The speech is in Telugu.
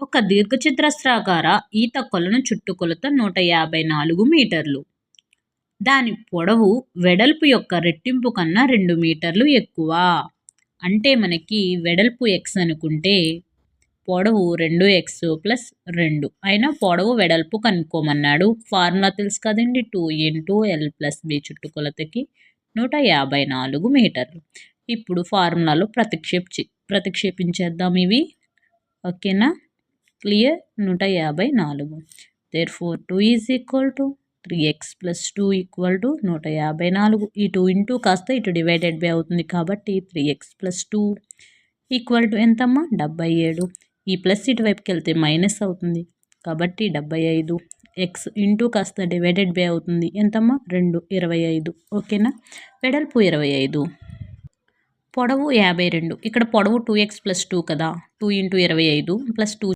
ఒక దీర్ఘచతురస్రాకార ఈత కొలను చుట్టుకొలత 154 మీటర్లు. దాని పొడవు వెడల్పు యొక్క రెట్టింపు కన్నా 2 మీటర్లు ఎక్కువ. అంటే మనకి వెడల్పు ఎక్స్ అనుకుంటే పొడవు 2x ప్లస్ 2 అయినా పొడవు వెడల్పు కనుక్కోమన్నాడు. ఫార్ములా తెలుసు కదండి, 2 × L + B చుట్టుకొలతకి 154 మీటర్లు. ఇప్పుడు ఫార్ములాలో ప్రతిక్షేపించేద్దాం ఇవి. ఓకేనా, క్లియర్. 154. Therefore 2 = 3x + 2 = 154. ఈ 2 ఇంటూ కాస్త ఇటు డివైడెడ్ బై అవుతుంది కాబట్టి 3x + 2 = ఎంతమ్మా, 77. ఈ ప్లస్ ఇటువైపుకి వెళ్తే మైనస్ అవుతుంది కాబట్టి 75. ఎక్స్ ఇంటూ కాస్త డివైడెడ్ బై అవుతుంది ఎంతమ్మా, 2, 25. ఓకేనా, వెడల్పు 25, పొడవు 52. ఇక్కడ పొడవు 2x + 2 కదా, 2 × 25 + 2